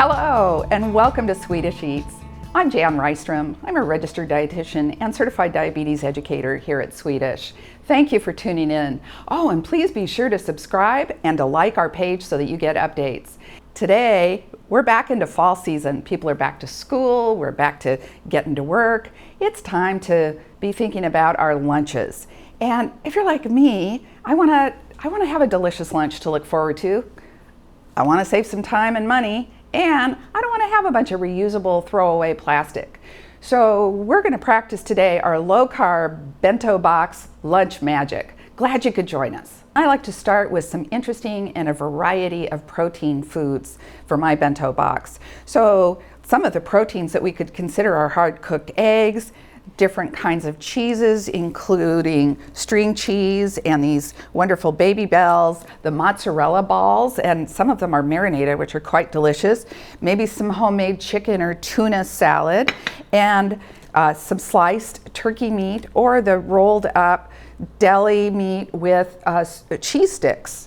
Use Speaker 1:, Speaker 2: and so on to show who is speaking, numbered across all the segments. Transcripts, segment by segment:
Speaker 1: Hello, and welcome to Swedish Eats. I'm Jan Rystrom. I'm a registered dietitian and certified diabetes educator here at Swedish. Thank you for tuning in. Oh, and please be sure to subscribe and to like our page so that you get updates. Today, we're back into fall season. People are back to school, we're back to getting to work. It's time to be thinking about our lunches. And if you're like me, I want to have a delicious lunch to look forward to. I want to save some time and money, and I don't want to have a bunch of reusable throwaway plastic. So we're going to practice today our low-carb bento box lunch magic. Glad you could join us. I like to start with some interesting and a variety of protein foods for my bento box. So some of the proteins that we could consider are hard-cooked eggs, different kinds of cheeses, including string cheese and these wonderful baby bells, the mozzarella balls, and some of them are marinated, which are quite delicious. Maybe some homemade chicken or tuna salad, and some sliced turkey meat, or the rolled up deli meat with cheese sticks.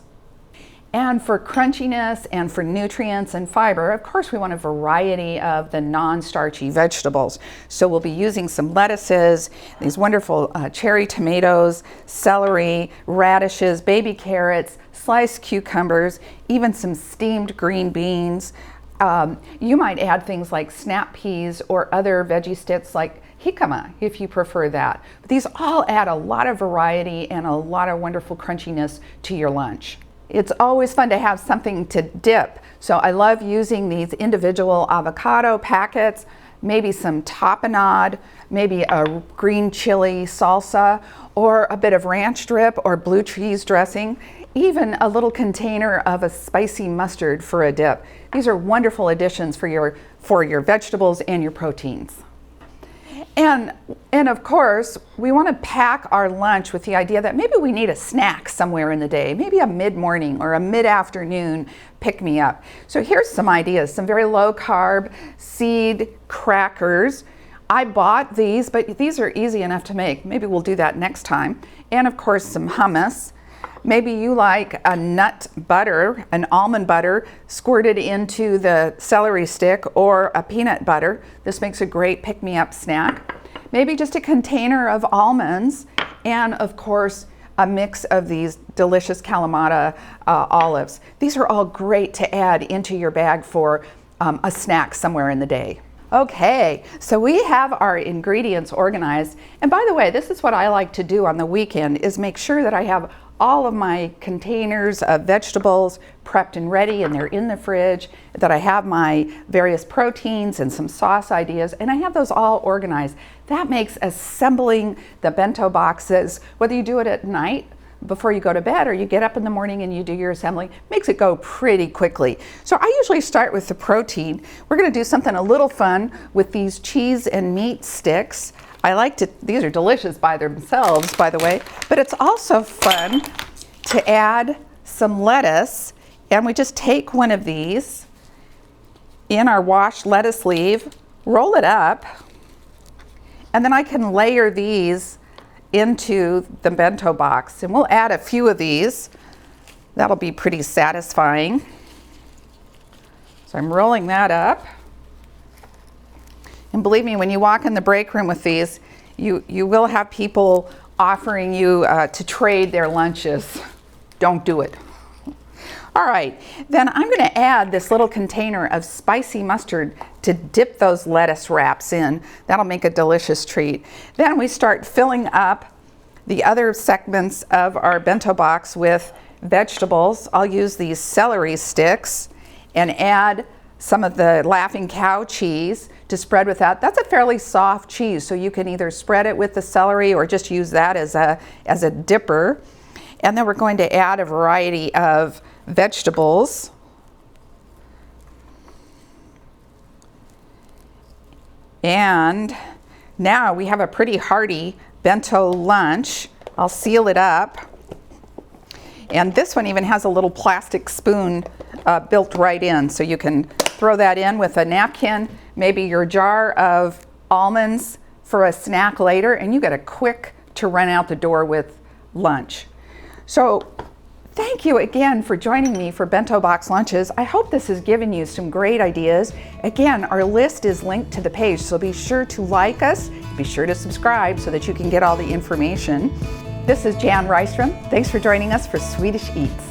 Speaker 1: And for crunchiness and for nutrients and fiber, of course, we want a variety of the non-starchy vegetables. So we'll be using some lettuces, these wonderful cherry tomatoes, celery, radishes, baby carrots, sliced cucumbers, even some steamed green beans. You might add things like snap peas or other veggie sticks like Jicama, if you prefer that. But these all add a lot of variety and a lot of wonderful crunchiness to your lunch. It's always fun to have something to dip. So I love using these individual avocado packets, maybe some tapenade, maybe a green chili salsa, or a bit of ranch drip or blue cheese dressing, even a little container of a spicy mustard for a dip. These are wonderful additions for your vegetables and your proteins. And of course, we want to pack our lunch with the idea that maybe we need a snack somewhere in the day, maybe a mid-morning or a mid-afternoon pick-me-up. So here's some ideas, some very low-carb seed crackers. I bought these, but these are easy enough to make. Maybe we'll do that next time. And of course, some hummus. Maybe you like a nut butter, an almond butter, squirted into the celery stick, or a peanut butter. This makes a great pick-me-up snack. Maybe just a container of almonds, and of course, a mix of these delicious kalamata olives. These are all great to add into your bag for a snack somewhere in the day. Okay, so we have our ingredients organized. And by the way, this is what I like to do on the weekend, is make sure that I have all of my containers of vegetables prepped and ready, and they're in the fridge, that I have my various proteins and some sauce ideas, and I have those all organized. That makes assembling the bento boxes, whether you do it at night before you go to bed or you get up in the morning and you do your assembly, makes it go pretty quickly. So I usually start with the protein. We're going to do something a little fun with these cheese and meat sticks. These are delicious by themselves, by the way, but it's also fun to add some lettuce, and we just take one of these in our washed lettuce leaf, roll it up, and then I can layer these into the bento box, and we'll add a few of these. That'll be pretty satisfying. So I'm rolling that up. And believe me, when you walk in the break room with these, you will have people offering you to trade their lunches. Don't do it. All right, then I'm going to add this little container of spicy mustard to dip those lettuce wraps in. That'll make a delicious treat. Then we start filling up the other segments of our bento box with vegetables. I'll use these celery sticks and add some of the Laughing Cow cheese to spread with that. That's a fairly soft cheese, so you can either spread it with the celery or just use that as a dipper. And then we're going to add a variety of vegetables. And now we have a pretty hearty bento lunch. I'll seal it up. And this one even has a little plastic spoon built right in, so you can throw that in with a napkin, maybe your jar of almonds for a snack later, and you get a quick to run out the door with lunch. So Thank you again for joining me for Bento Box Lunches. I hope this has given you some great ideas. Again, our list is linked to the page, so be sure to like us, be sure to subscribe so that you can get all the information. This is Jan Rystrom. Thanks for joining us for Swedish Eats.